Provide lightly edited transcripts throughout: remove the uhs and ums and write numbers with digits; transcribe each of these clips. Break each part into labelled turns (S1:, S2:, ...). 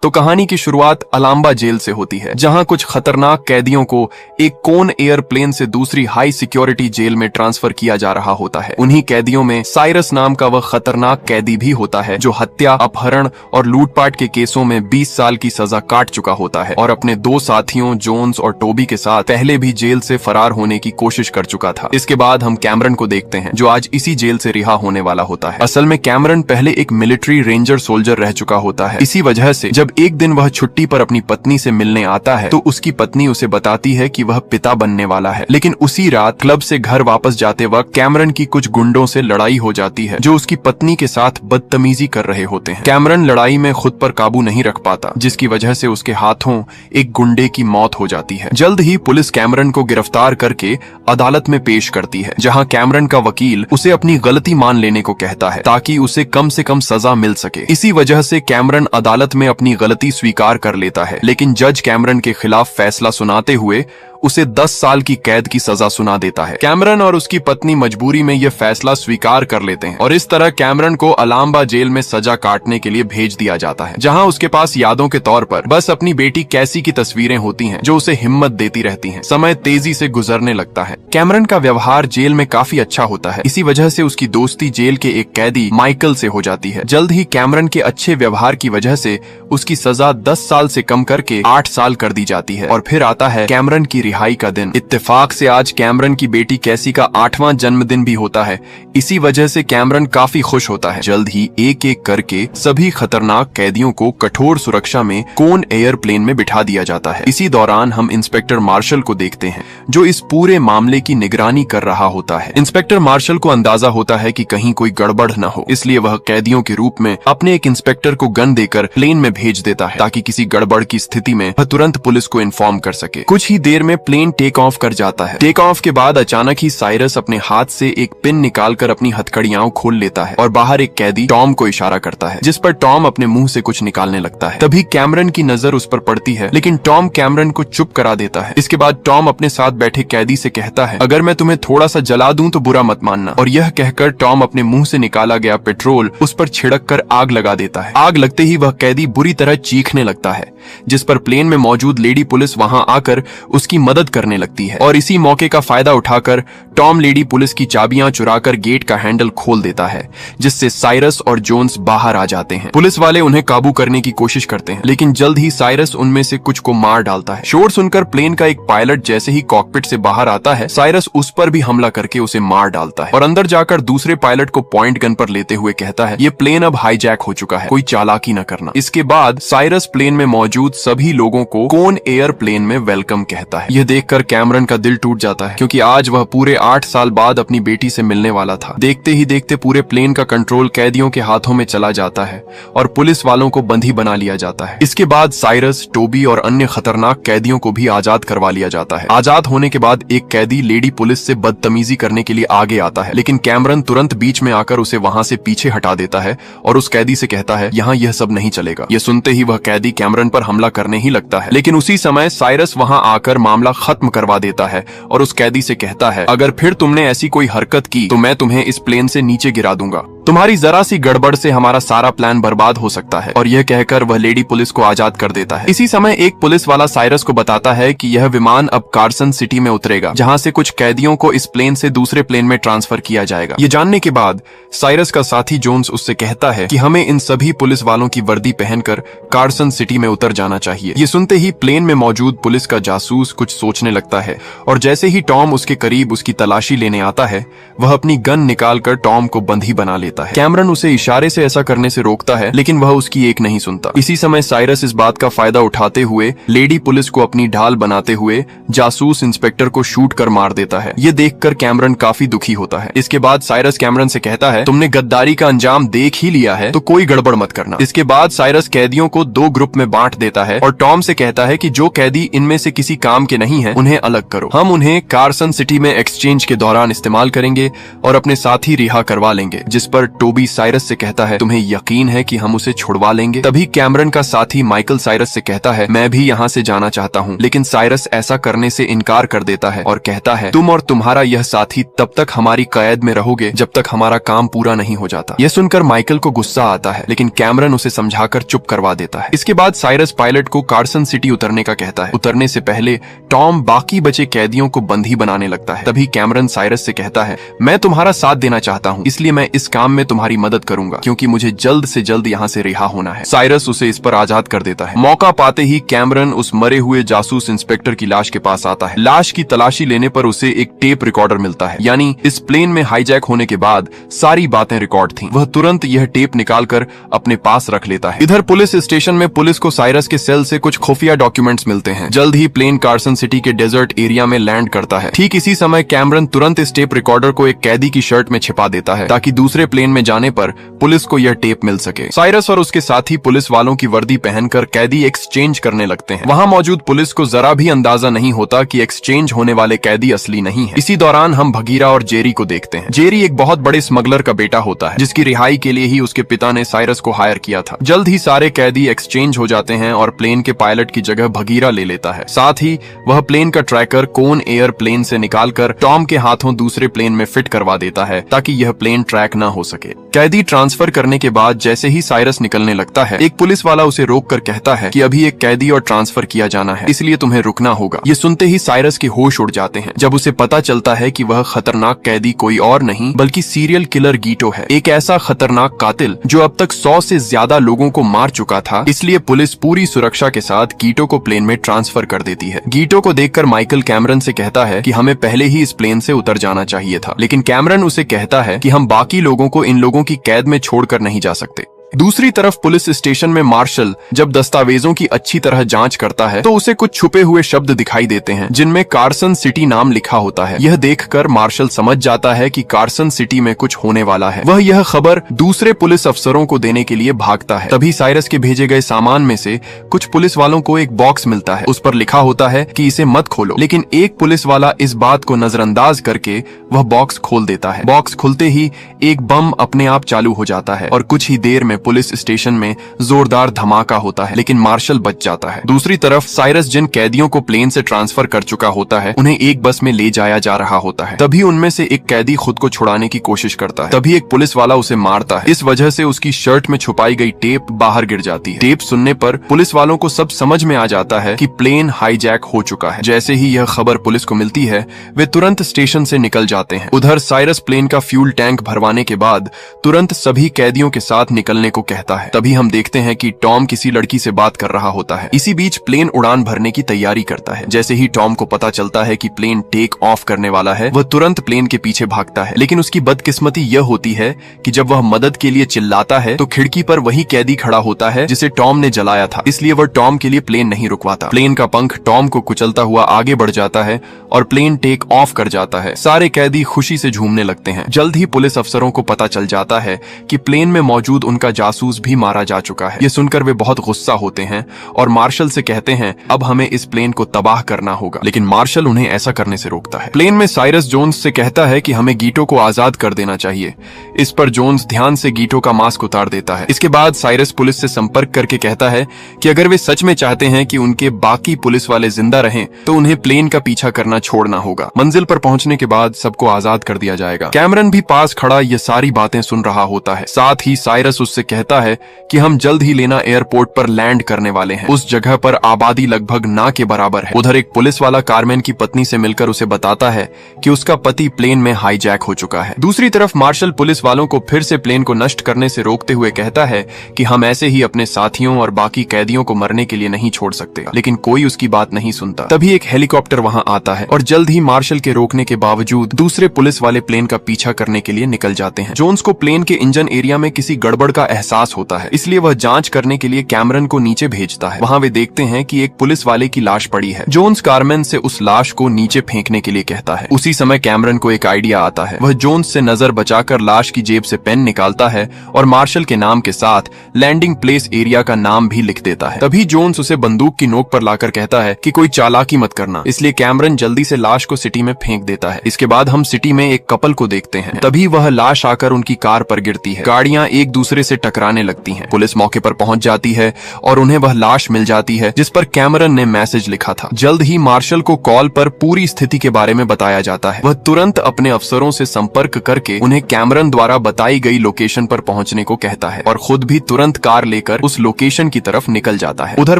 S1: तो कहानी की शुरुआत अलाम्बा जेल से होती है, जहां कुछ खतरनाक कैदियों को एक कोन एयरप्लेन से दूसरी हाई सिक्योरिटी जेल में ट्रांसफर किया जा रहा होता है। उन्हीं कैदियों में साइरस नाम का वह खतरनाक कैदी भी होता है जो हत्या, अपहरण और लूटपाट के केसों में 20 साल की सजा काट चुका होता है और अपने दो साथियों जोन्स और टोबी के साथ पहले भी जेल से फरार होने की कोशिश कर चुका था। इसके बाद हम कैमरन को देखते हैं जो आज इसी जेल से रिहा होने वाला होता है। असल में कैमरन पहले एक मिलिट्री रेंजर सोल्जर रह चुका होता है। इसी वजह से जब एक दिन वह छुट्टी पर अपनी पत्नी से मिलने आता है तो उसकी पत्नी उसे बताती है कि वह पिता बनने वाला है। लेकिन उसी रात क्लब से घर वापस जाते वक्त कैमरन की कुछ गुंडों से लड़ाई हो जाती है जो उसकी पत्नी के साथ बदतमीजी कर रहे होते हैं। कैमरन लड़ाई में खुद पर काबू नहीं रख पाता, जिसकी वजह से उसके हाथों एक गुंडे की मौत हो जाती है। जल्द ही पुलिस कैमरन को गिरफ्तार करके अदालत में पेश करती है, जहां कैमरन का वकील उसे अपनी गलती मान लेने को कहता है ताकि उसे कम से कम सजा मिल सके। इसी वजह से कैमरन अदालत में अपनी गलती स्वीकार कर लेता है, लेकिन जज कैमरन के खिलाफ फैसला सुनाते हुए उसे 10 साल की कैद की सजा सुना देता है। कैमरन और उसकी पत्नी मजबूरी में यह फैसला स्वीकार कर लेते हैं और इस तरह कैमरन को अलाम्बा जेल में सजा काटने के लिए भेज दिया जाता है, जहां उसके पास यादों के तौर पर बस अपनी बेटी कैसी की तस्वीरें होती हैं जो उसे हिम्मत देती रहती हैं। समय तेजी से गुजरने लगता है। कैमरन का व्यवहार जेल में काफी अच्छा होता है, इसी वजह से उसकी दोस्ती जेल के एक कैदी माइकल से हो जाती है। जल्द ही कैमरन के अच्छे व्यवहार की वजह से उसकी सजा 10 साल से कम करके 8 साल कर दी जाती है और फिर आता है कैमरन की रिहाई का दिन। इत्तेफाक से आज कैमरन की बेटी कैसी का 8वां जन्मदिन भी होता है। इसी वजह से कैमरन काफी खुश होता है। जल्द ही एक एक करके सभी खतरनाक कैदियों को कठोर सुरक्षा में कोन एयरप्लेन में बिठा दिया जाता है। इसी दौरान हम इंस्पेक्टर मार्शल को देखते हैं जो इस पूरे मामले की निगरानी कर रहा होता है। इंस्पेक्टर मार्शल को अंदाजा होता है कि कहीं कोई गड़बड़ न हो, इसलिए वह कैदियों के रूप में अपने एक इंस्पेक्टर को गन देकर प्लेन में भेज देता है ताकि किसी गड़बड़ की स्थिति में वह तुरंत पुलिस को इन्फॉर्म कर सके। कुछ ही देर में प्लेन टेक ऑफ कर जाता है। टेक ऑफ के बाद अचानक ही साइरस अपने हाथ से एक पिन निकालकर अपनी हथकड़ियां खोल लेता है और बाहर एक कैदी टॉम को इशारा करता है, जिस पर टॉम अपने मुंह से कुछ निकालने लगता है। तभी कैमरन की नजर उस पर पड़ती है, लेकिन टॉम कैमरन को चुप करा देता है। इसके बाद टॉम अपने साथ बैठे कैदी से कहता है, अगर मैं तुम्हें थोड़ा सा जला दूं तो बुरा मत मानना। और यह कहकर टॉम अपने मुंह से निकाला गया पेट्रोल उस पर छिड़क कर आग लगा देता है। आग लगते ही वह कैदी बुरी तरह चीखने लगता है, जिस पर प्लेन में मौजूद लेडी पुलिस वहां आकर उसकी मदद करने लगती है और इसी मौके का फायदा उठाकर टॉम लेडी पुलिस की चाबियां चुराकर गेट का हैंडल खोल देता है, जिससे साइरस और जोन्स बाहर आ जाते हैं। पुलिस वाले उन्हें काबू करने की कोशिश करते हैं, लेकिन जल्द ही साइरस उनमें से कुछ को मार डालता है। शोर सुनकर प्लेन का एक पायलट जैसे ही कॉकपिट से बाहर आता है, साइरस उस पर भी हमला करके उसे मार डालता है और अंदर जाकर दूसरे पायलट को पॉइंट गन पर लेते हुए कहता है, ये प्लेन अब हाईजैक हो चुका है, कोई चालाकी न करना। इसके बाद साइरस प्लेन में मौजूद सभी लोगों को कोन एयरप्लेन में वेलकम कहता है। यह देखकर कैमरन का दिल टूट जाता है, क्योंकि आज वह पूरे 8 साल बाद अपनी बेटी से मिलने वाला था। देखते ही देखते पूरे प्लेन का कंट्रोल कैदियों के हाथों में चला जाता है और पुलिस वालों को बंदी बना लिया जाता है। इसके बाद साइरस, टोबी और अन्य खतरनाक कैदियों को भी आजाद करवा लिया जाता है। आजाद होने के बाद एक कैदी लेडी पुलिस से बदतमीजी करने के लिए आगे आता है, लेकिन कैमरन तुरंत बीच में आकर उसे वहां से पीछे हटा देता है और उस कैदी से कहता है, यहाँ यह सब नहीं चलेगा। यह सुनते ही वह कैदी कैमरन पर हमला करने ही लगता है, लेकिन उसी समय साइरस वहां आकर मामला खत्म करवा देता है और उस कैदी से कहता है, अगर फिर तुमने ऐसी कोई हरकत की तो मैं तुम्हें इस प्लेन से नीचे गिरा दूंगा। तुम्हारी जरा सी गड़बड़ से हमारा सारा प्लान बर्बाद हो सकता है। और यह कहकर वह लेडी पुलिस को आजाद कर देता है। इसी समय एक पुलिस वाला साइरस को बताता है कि यह विमान अब कार्सन सिटी में उतरेगा, जहां से कुछ कैदियों को इस प्लेन से दूसरे प्लेन में ट्रांसफर किया जाएगा। ये जानने के बाद साइरस का साथी जोन्स उससे कहता है कि हमें इन सभी पुलिस वालों की वर्दी पहनकर कार्सन सिटी में उतर जाना चाहिए। ये सुनते ही प्लेन में मौजूद पुलिस का जासूस कुछ सोचने लगता है और जैसे ही टॉम उसके करीब उसकी तलाशी लेने आता है, वह अपनी गन निकालकर टॉम को बंधी बना लेता है। कैमरन उसे इशारे से ऐसा करने से रोकता है, लेकिन वह उसकी एक नहीं सुनता। इसी समय साइरस इस बात का फायदा उठाते हुए लेडी पुलिस को अपनी ढाल बनाते हुए जासूस इंस्पेक्टर को शूट कर मार देता है। ये देखकर कैमरन काफी दुखी होता है। इसके बाद साइरस कैमरन से कहता है, तुमने गद्दारी का अंजाम देख ही लिया है तो कोई गड़बड़ मत करना। इसके बाद साइरस कैदियों को 2 ग्रुप में बांट देता है और टॉम से कहता है कि जो कैदी इनमें से किसी काम के नहीं है उन्हें अलग करो। हम उन्हें कार्सन सिटी में एक्सचेंज के दौरान इस्तेमाल करेंगे और अपने साथी रिहा करवा लेंगे। जिस पर टोबी साइरस से कहता है, तुम्हें यकीन है कि हम उसे छुड़वा लेंगे? तभी कैमरन का साथी माइकल साइरस से कहता है, मैं भी यहाँ से जाना चाहता हूँ। लेकिन साइरस ऐसा करने से इनकार कर देता है और कहता है, तुम और तुम्हारा यह साथी तब तक हमारी कैद में रहोगे जब तक हमारा काम पूरा नहीं हो जाता। यह सुनकर माइकल को गुस्सा आता है, लेकिन कैमरन उसे समझाकर चुप करवा देता है। इसके बाद साइरस पायलट को कार्सन सिटी उतरने का कहता है। उतरने से पहले टॉम बाकी बचे कैदियों को बंदी बनाने लगता है। तभी कैमरन साइरस से कहता है, मैं तुम्हारा साथ देना चाहता हूँ, इसलिए मैं इस काम में तुम्हारी मदद करूंगा, क्योंकि मुझे जल्द से जल्द यहाँ से रिहा होना है। साइरस उसे इस पर आजाद कर देता है। मौका पाते ही कैमरन उस मरे हुए जासूस इंस्पेक्टर की लाश के पास आता है। लाश की तलाशी लेने पर उसे एक टेप रिकॉर्डर मिलता है, यानी इस प्लेन में हाईजैक होने के बाद सारी बातें रिकॉर्ड थीं। वह तुरंत यह टेप निकालकर अपने पास रख लेता है। इधर पुलिस स्टेशन में पुलिस को साइरस के सेल से कुछ खुफिया डॉक्यूमेंट्स मिलते हैं। जल्द ही प्लेन कार्सन सिटी के डेजर्ट एरिया में लैंड करता है। ठीक इसी समय कैमरन तुरंत इस टेप रिकॉर्डर को एक कैदी की शर्ट में छिपा देता है, ताकि दूसरे प्लेन में जाने पर पुलिस को यह टेप मिल सके। साइरस और उसके साथी पुलिस वालों की वर्दी पहनकर कैदी एक्सचेंज करने लगते हैं। वहां मौजूद पुलिस को जरा भी अंदाजा नहीं होता कि एक्सचेंज होने वाले कैदी असली नहीं है। इसी दौरान हम भगीरा और जेरी को देखते हैं। जेरी एक बहुत बड़े स्मगलर का बेटा होता है, जिसकी रिहाई के लिए ही उसके पिता ने साइरस को हायर किया था। जल्द ही सारे कैदी एक्सचेंज हो जाते हैं और प्लेन के पायलट की जगह भगीरा ले लेता है। साथ ही वह प्लेन का ट्रैकर कोन एयर प्लेन से निकालकर टॉम के हाथों दूसरे प्लेन में फिट करवा देता है, ताकि यह प्लेन ट्रैक न हो सके। कैदी ट्रांसफर करने के बाद जैसे ही साइरस निकलने लगता है, एक पुलिस वाला उसे रोककर कहता है कि अभी एक कैदी और ट्रांसफर किया जाना है, इसलिए तुम्हें रुकना होगा। ये सुनते ही साइरस के होश उड़ जाते हैं, जब उसे पता चलता है कि वह खतरनाक कैदी कोई और नहीं बल्कि सीरियल किलर गीटो है, एक ऐसा खतरनाक कातिल जो अब तक 100 से ज्यादा लोगों को मार चुका था। इसलिए पुलिस पूरी सुरक्षा के साथ गीटो को प्लेन में ट्रांसफर कर देती है। गीटो को देखकर माइकल कैमरन से कहता है कि हमें पहले ही इस प्लेन से उतर जाना चाहिए था, लेकिन कैमरन उसे कहता है कि हम बाकी लोगों को इन लोगों की कैद में छोड़कर नहीं जा सकते। दूसरी तरफ पुलिस स्टेशन में मार्शल जब दस्तावेजों की अच्छी तरह जांच करता है, तो उसे कुछ छुपे हुए शब्द दिखाई देते हैं, जिनमें कार्सन सिटी नाम लिखा होता है। यह देखकर मार्शल समझ जाता है कि कार्सन सिटी में कुछ होने वाला है। वह यह खबर दूसरे पुलिस अफसरों को देने के लिए भागता है। तभी साइरस के भेजे गए सामान में से कुछ पुलिस वालों को एक बॉक्स मिलता है। उस पर लिखा होता है कि इसे मत खोलो, लेकिन एक पुलिस वाला इस बात को नजरअंदाज करके वह बॉक्स खोल देता है। बॉक्स खुलते ही एक बम अपने आप चालू हो जाता है और कुछ ही देर में पुलिस स्टेशन में जोरदार धमाका होता है, लेकिन मार्शल बच जाता है। दूसरी तरफ साइरस जिन कैदियों को प्लेन से ट्रांसफर कर चुका होता है, उन्हें एक बस में ले जाया जा रहा होता है। तभी उनमें से एक कैदी खुद को छुड़ाने की कोशिश करता है। तभी एक पुलिस वाला उसे मारता है। इस वजह से उसकी शर्ट में छुपाई गई टेप बाहर गिर जाती है। टेप सुनने पर पुलिस वालों को सब समझ में आ जाता है कि प्लेन हाईजैक हो चुका है। जैसे ही यह खबर पुलिस को मिलती है, वे तुरंत स्टेशन से निकल जाते हैं। उधर साइरस प्लेन का फ्यूल टैंक भरवाने के बाद तुरंत सभी कैदियों के साथ निकलने को कहता है। तभी हम देखते हैं कि टॉम किसी लड़की से बात कर रहा होता है। इसी बीच प्लेन उड़ान भरने की तैयारी करता है। जैसे ही टॉम को पता चलता है कि प्लेन टेक ऑफ करने वाला है, वह तुरंत प्लेन के पीछे भागता है। लेकिन उसकी बदकिस्मती यह होती है कि जब वह मदद के लिए चिल्लाता है, तो खिड़की पर वही कैदी खड़ा होता है जिसे टॉम ने जलाया था। इसलिए वह टॉम के लिए प्लेन नहीं रुकवाता। प्लेन का पंख टॉम को कुचलता हुआ आगे बढ़ जाता है और प्लेन टेक ऑफ कर जाता है। सारे कैदी खुशी से झूमने लगते हैं। जल्द ही पुलिस अफसरों को पता चल जाता है कि प्लेन में मौजूद उनका जासूस भी मारा जा चुका है। ये सुनकर वे बहुत गुस्सा होते हैं और मार्शल से कहते हैं, अब हमें इस प्लेन को तबाह करना होगा। लेकिन मार्शल उन्हें ऐसा करने से रोकता है। प्लेन में साइरस जोन्स से कहता है कि हमें गीटो को आजाद कर देना चाहिए। इस पर जोन्स ध्यान से गीटो का मास्क उतार देता है। इसके बाद साइरस पुलिस से संपर्क करके कहता है कि अगर वे सच में चाहते हैं कि उनके बाकी पुलिस वाले जिंदा रहें, तो उन्हें प्लेन का पीछा करना छोड़ना होगा। मंजिल पर पहुंचने के बाद सबको आजाद कर दिया जाएगा। कैमरन भी पास खड़ा ये सारी बातें सुन रहा होता है। साथ ही साइरस उससे कहता है कि हम जल्द ही लेना एयरपोर्ट पर लैंड करने वाले हैं। उस जगह पर आबादी लगभग ना के बराबर है। उधर एक पुलिस वाला कारमेन की पत्नी से मिलकर उसे बताता है कि उसका पति प्लेन में हाईजैक हो चुका है। दूसरी तरफ मार्शल पुलिस वालों को फिर से प्लेन को नष्ट करने से रोकते हुए कहता है कि हम ऐसे ही अपने साथियों और बाकी कैदियों को मरने के लिए नहीं छोड़ सकते। लेकिन कोई उसकी बात नहीं सुनता। तभी एक हेलीकॉप्टर वहां आता है और जल्द ही मार्शल के रोकने के बावजूद दूसरे पुलिस वाले प्लेन का पीछा करने के लिए निकल जाते हैं। जोन्स को प्लेन के इंजन एरिया में किसी गड़बड़ का एहसास होता है, इसलिए वह जांच करने के लिए कैमरन को नीचे भेजता है। वहाँ वे देखते हैं कि एक पुलिस वाले की लाश पड़ी है। जोन्स कारमेन से उस लाश को नीचे फेंकने के लिए कहता है। उसी समय कैमरन को एक आइडिया आता है। वह जोन्स से नजर बचाकर लाश की जेब से पेन निकालता है और मार्शल के नाम के साथ लैंडिंग प्लेस एरिया का नाम भी लिख देता है। तभी जोन्स उसे बंदूक की नोक पर लाकर कहता है कि कोई चालाकी मत करना, इसलिए कैमरन जल्दी से लाश को सिटी में फेंक देता है। इसके बाद हम सिटी में एक कपल को देखते हैं। तभी वह लाश आकर उनकी कार पर गिरती है। गाड़ियां एक दूसरे से टकराने लगती हैं। पुलिस मौके पर पहुंच जाती है और उन्हें वह लाश मिल जाती है जिस पर कैमरन ने मैसेज लिखा था। जल्द ही मार्शल को कॉल पर पूरी स्थिति के बारे में बताया जाता है। वह तुरंत अपने अफसरों से संपर्क करके उन्हें कैमरन द्वारा बताई गई लोकेशन पर पहुंचने को कहता है और खुद भी तुरंत कार लेकर उस लोकेशन की तरफ निकल जाता है। उधर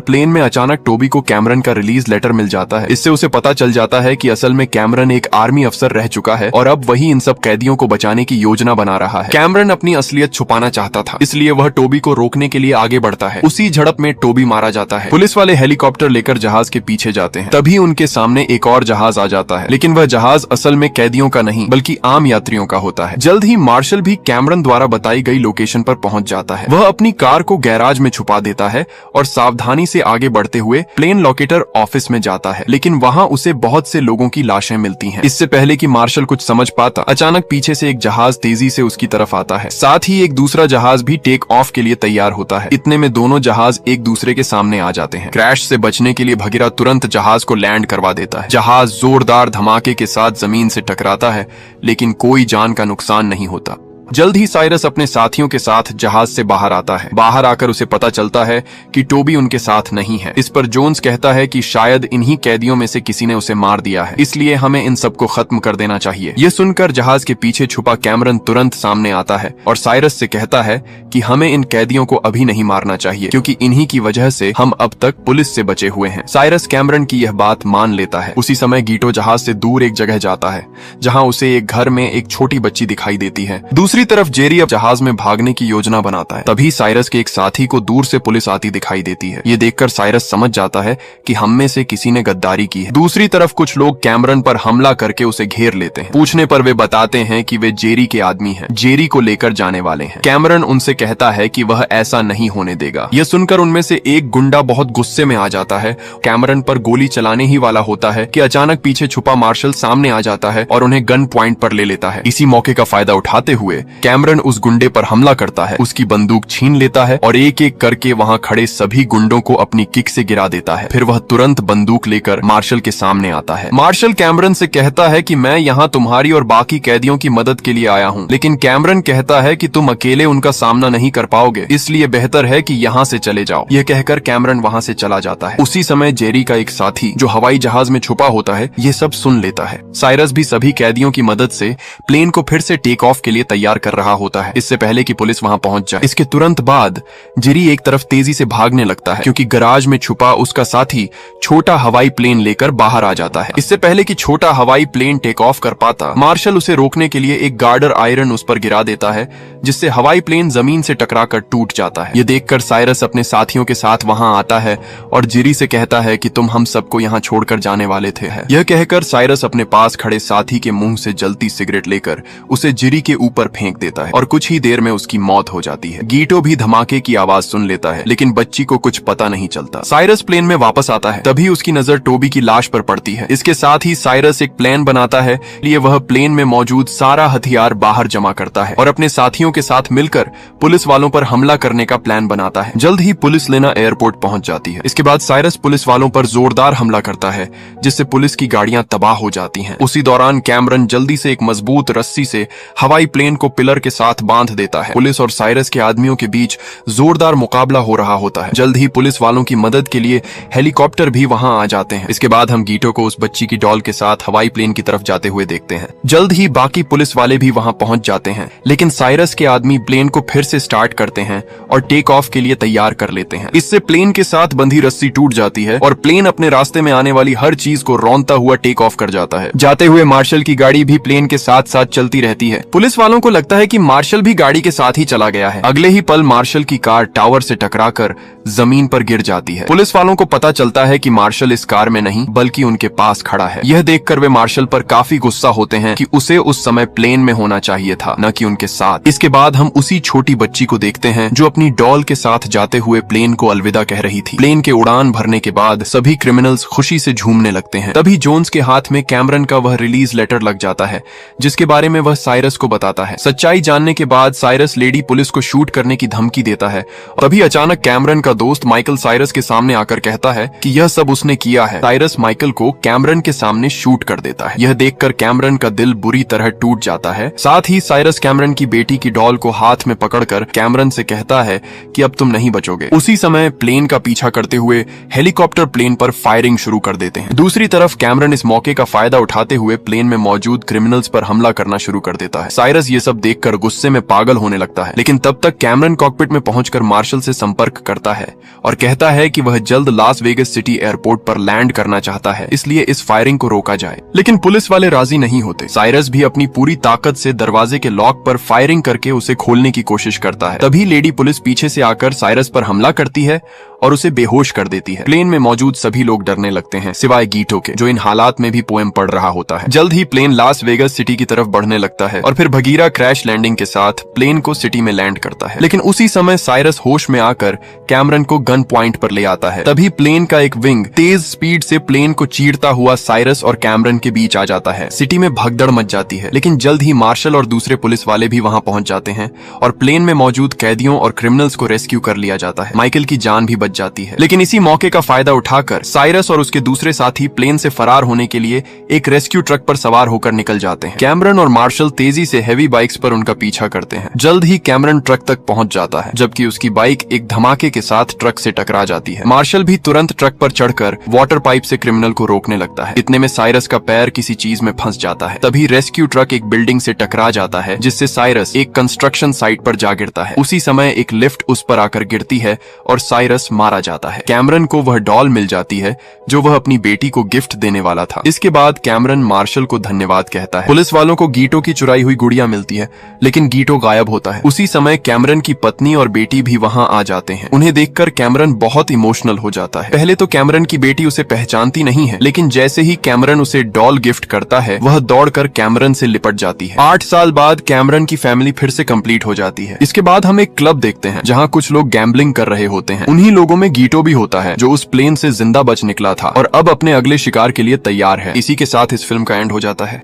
S1: प्लेन में अचानक टोबी को कैमरन का रिलीज लेटर मिल जाता है। इससे उसे पता चल जाता है कि असल में कैमरन एक आर्मी अफसर रह चुका है और अब वही इन सब कैदियों को बचाने की योजना बना रहा है। कैमरन अपनी असलियत छुपाना चाहता था, इसलिए वह टोबी को रोकने के लिए आगे बढ़ता है। उसी झड़प में टोबी मारा जाता है। पुलिस वाले हेलीकॉप्टर लेकर जहाज के पीछे जाते हैं। तभी उनके सामने एक और जहाज आ जाता है, लेकिन वह जहाज असल में कैदियों का नहीं बल्कि आम यात्रियों का होता है। जल्द ही मार्शल भी कैमरन द्वारा बताई गई लोकेशन पर पहुंच जाता है। वह अपनी कार को गैराज में छुपा देता है और सावधानी से आगे बढ़ते हुए प्लेन लोकेटर ऑफिस में जाता है, लेकिन वहाँ उसे बहुत से लोगों की लाशें मिलती हैं। इससे पहले कि मार्शल कुछ समझ पाता, अचानक पीछे से एक जहाज तेजी से उसकी तरफ आता है। साथ ही एक दूसरा जहाज भी टेक ऑफ के लिए तैयार होता है। इतने में दोनों जहाज एक दूसरे के सामने आ जाते हैं। क्रैश से बचने के लिए भगीरा तुरंत जहाज को लैंड करवा देता है। जहाज जोरदार धमाके के साथ जमीन से टकराता है, लेकिन कोई जान का नुकसान नहीं होता। जल्द ही साइरस अपने साथियों के साथ जहाज से बाहर आता है। बाहर आकर उसे पता चलता है कि टोबी उनके साथ नहीं है। इस पर जोन्स कहता है कि शायद इन्हीं कैदियों में से किसी ने उसे मार दिया है, इसलिए हमें इन सबको खत्म कर देना चाहिए। ये सुनकर जहाज के पीछे छुपा कैमरन तुरंत सामने आता है और साइरस से कहता है कि हमें इन कैदियों को अभी नहीं मारना चाहिए, क्योंकि इन्हीं की वजह से हम अब तक पुलिस से बचे हुए हैं। साइरस कैमरन की यह बात मान लेता है। उसी समय गीटो जहाज से दूर एक जगह जाता है, जहाँ उसे एक घर में एक छोटी बच्ची दिखाई देती है। दूसरी तरफ जेरी अब जहाज में भागने की योजना बनाता है। तभी साइरस के एक साथी को दूर से पुलिस आती दिखाई देती है। ये देखकर साइरस समझ जाता है कि हम में से किसी ने गद्दारी की है। दूसरी तरफ कुछ लोग कैमरन पर हमला करके उसे घेर लेते हैं। पूछने पर वे बताते हैं कि वे जेरी के आदमी हैं, जेरी को लेकर जाने वाले हैं। कैमरन उनसे कहता है कि वह ऐसा नहीं होने देगा। यह सुनकर उनमें से एक गुंडा बहुत गुस्से में आ जाता है। कैमरन पर गोली चलाने ही वाला होता है कि अचानक पीछे छुपा मार्शल सामने आ जाता है और उन्हें गन पॉइंट पर ले लेता है। इसी मौके का फायदा उठाते हुए कैमरन उस गुंडे पर हमला करता है, उसकी बंदूक छीन लेता है और एक एक करके वहां खड़े सभी गुंडों को अपनी किक से गिरा देता है। फिर वह तुरंत बंदूक लेकर मार्शल के सामने आता है। मार्शल कैमरन से कहता है कि मैं यहाँ तुम्हारी और बाकी कैदियों की मदद के लिए आया हूँ, लेकिन कैमरन कहता है कि तुम अकेले उनका सामना नहीं कर पाओगे, इसलिए बेहतर है कि यहाँ से चले जाओ। यह कहकर कैमरन वहाँ से चला जाता है। उसी समय जेरी का एक साथी जो हवाई जहाज में छुपा होता है ये सब सुन लेता है। साइरस भी सभी कैदियों की मदद से प्लेन को फिर से टेक ऑफ के लिए तैयार कर रहा होता है, इससे पहले कि पुलिस वहां पहुंच जाए। इसके तुरंत बाद जेरी एक तरफ तेजी से भागने लगता है, क्योंकि गराज में छुपा उसका साथी छोटा हवाई प्लेन लेकर बाहर आ जाता है। इससे पहले कि छोटा हवाई प्लेन टेक ऑफ कर पाता, मार्शल उसे रोकने के लिए एक गार्डर आयरन उस पर गिरा देता है, जिससे हवाई प्लेन जमीन से टकराकर टूट जाता है। ये देखकर साइरस अपने साथियों के साथ वहां आता है और जेरी से कहता है कि तुम हम सबको यहाँ छोड़कर जाने वाले थे। यह कहकर साइरस अपने पास खड़े साथी के मुंह से जलती सिगरेट लेकर उसे जेरी के ऊपर फेंक देता है और कुछ ही देर में उसकी मौत हो जाती है। गीटो भी धमाके की आवाज सुन लेता है, लेकिन बच्ची को कुछ पता नहीं चलता। साइरस प्लेन में वापस आता है, तभी उसकी नजर टोबी की लाश पर पड़ती है। इसके साथ ही साइरस एक प्लान बनाता है, लिए वह प्लेन में मौजूद सारा हथियार बाहर जमा करता है और अपने साथियों के साथ मिलकर पुलिस वालों पर हमला करने का प्लान बनाता है। जल्द ही पुलिस लेना एयरपोर्ट पहुंच जाती है। इसके बाद साइरस पुलिस वालों पर जोरदार हमला करता है, जिससे पुलिस की गाड़ियां तबाह हो जाती हैं। उसी दौरान कैमरन जल्दी से एक मजबूत रस्सी से हवाई प्लेन को पिलर के साथ बांध देता है। पुलिस और साइरस के आदमियों के बीच जोरदार मुकाबला हो रहा होता है। जल्द ही पुलिस वालों की मदद के लिए हेलीकॉप्टर भी वहां आ जाते हैं। इसके बाद हम गीटो को उस बच्ची की डॉल के साथ हवाई प्लेन की तरफ जाते हुए देखते हैं। जल्द ही बाकी पुलिस वाले भी वहां पहुंच जाते हैं, लेकिन साइरस के आदमी प्लेन को फिर से स्टार्ट करते हैं और टेक ऑफ के लिए तैयार कर लेते हैं। इससे प्लेन के साथ बंधी रस्सी टूट जाती है और प्लेन अपने रास्ते में आने वाली हर चीज को रौंदता हुआ टेक ऑफ कर जाता है। जाते हुए मार्शल की गाड़ी भी प्लेन के साथ साथ चलती रहती है। पुलिस वालों को लगता लगता है कि मार्शल भी गाड़ी के साथ ही चला गया है। अगले ही पल मार्शल की कार टावर से टकराकर जमीन पर गिर जाती है। पुलिस वालों को पता चलता है कि मार्शल इस कार में नहीं बल्कि उनके पास खड़ा है। यह देखकर वे मार्शल पर काफी गुस्सा होते हैं कि उसे उस समय प्लेन में होना चाहिए था, न कि उनके साथ। इसके बाद हम उसी छोटी बच्ची को देखते हैं जो अपनी डॉल के साथ जाते हुए प्लेन को अलविदा कह रही थी। प्लेन के उड़ान भरने के बाद सभी क्रिमिनल्स खुशी से झूमने लगते हैं। तभी जोन्स के हाथ में कैमरन का वह रिलीज लेटर लग जाता है जिसके बारे में वह साइरस को बताता है। सच्चाई जानने के बाद साइरस लेडी पुलिस को शूट करने की धमकी देता है। तभी अचानक कैमरन का दोस्त माइकल साइरस के सामने आकर कहता है कि यह सब उसने किया है। साइरस माइकल को कैमरन के सामने शूट कर देता है। यह देखकर कैमरन का दिल बुरी तरह टूट जाता है। साथ ही साइरस कैमरन की बेटी की डॉल को हाथ में पकड़कर कैमरन से कहता है कि अब तुम नहीं बचोगे। उसी समय प्लेन का पीछा करते हुए हेलीकॉप्टर प्लेन पर फायरिंग शुरू कर देते हैं। दूसरी तरफ कैमरन इस मौके का फायदा उठाते हुए प्लेन में मौजूद क्रिमिनल्स पर हमला करना शुरू कर देता है। साइरस ये सब देखकर गुस्से में पागल होने लगता है, लेकिन तब तक कैमरन कॉकपिट में पहुंचकर मार्शल से संपर्क करता है और कहता है कि वह जल्द लास वेगस सिटी एयरपोर्ट पर लैंड करना चाहता है, इसलिए इस फायरिंग को रोका जाए। लेकिन पुलिस वाले राजी नहीं होते। साइरस भी अपनी पूरी ताकत से दरवाजे के लॉक पर फायरिंग करके उसे खोलने की कोशिश करता है। तभी लेडी पुलिस पीछे से आकर साइरस पर हमला करती है और उसे बेहोश कर देती है। प्लेन में मौजूद सभी लोग डरने लगते हैं सिवाय गीटो के, जो इन हालात में भी पोएम पढ़ रहा होता है। जल्द ही प्लेन लास वेगस सिटी की तरफ बढ़ने लगता है और फिर भगीरा क्रैश लैंडिंग के साथ प्लेन को सिटी में लैंड करता है। लेकिन उसी समय साइरस होश में आकर कैमरन को गन पॉइंट पर ले आता है। तभी प्लेन का एक विंग तेज स्पीड से प्लेन को चीरता हुआ साइरस और कैमरन के बीच आ जाता है। सिटी में भगदड़ मच जाती है, लेकिन जल्द ही मार्शल और दूसरे पुलिस वाले भी वहां पहुंच जाते हैं और प्लेन में मौजूद कैदियों और क्रिमिनल्स को रेस्क्यू कर लिया जाता है। माइकल की जान भी बच जाती है। लेकिन इसी मौके का फायदा उठाकर साइरस और उसके दूसरे साथी प्लेन से फरार होने के लिए एक रेस्क्यू ट्रक पर सवार होकर निकल जाते हैं। कैमरन और मार्शल तेजी से हेवी बाइक्स पर उनका पीछा करते हैं। जल्द ही कैमरन ट्रक तक पहुंच जाता है, जबकि उसकी बाइक एक धमाके के साथ ट्रक से टकरा जाती है। मार्शल भी तुरंत ट्रक पर चढ़कर वाटर पाइप से क्रिमिनल को रोकने लगता है। इतने में साइरस का पैर किसी चीज में फंस जाता है। तभी रेस्क्यू ट्रक एक बिल्डिंग से टकरा जाता है, जिससे साइरस एक कंस्ट्रक्शन साइट पर जा गिरता है। उसी समय एक लिफ्ट उस पर आकर गिरती है और साइरस मारा जाता है। कैमरन को वह डॉल मिल जाती है जो वह अपनी बेटी को गिफ्ट देने वाला था। इसके बाद कैमरन मार्शल को धन्यवाद कहता है। पुलिस वालों को गीटो की चुराई हुई गुड़िया मिलती है, लेकिन गीटो गायब होता है। उसी समय कैमरन की पत्नी और बेटी भी वहां आ जाते हैं। उन्हें देखकर कैमरन बहुत इमोशनल हो जाता है। पहले तो कैमरन की बेटी उसे पहचानती नहीं है, लेकिन जैसे ही कैमरन उसे डॉल गिफ्ट करता है, वह दौड़कर कैमरन से लिपट जाती है। 8 साल बाद कैमरन की फैमिली फिर से कंप्लीट हो जाती है। इसके बाद हम एक क्लब देखते हैं जहां कुछ लोग गैम्बलिंग कर रहे होते हैं। उन्हीं लोगों में गीटो भी होता है, जो उस प्लेन से जिंदा बच निकला था और अब अपने अगले शिकार के लिए तैयार है। इसी के साथ इस फिल्म का एंड हो जाता है।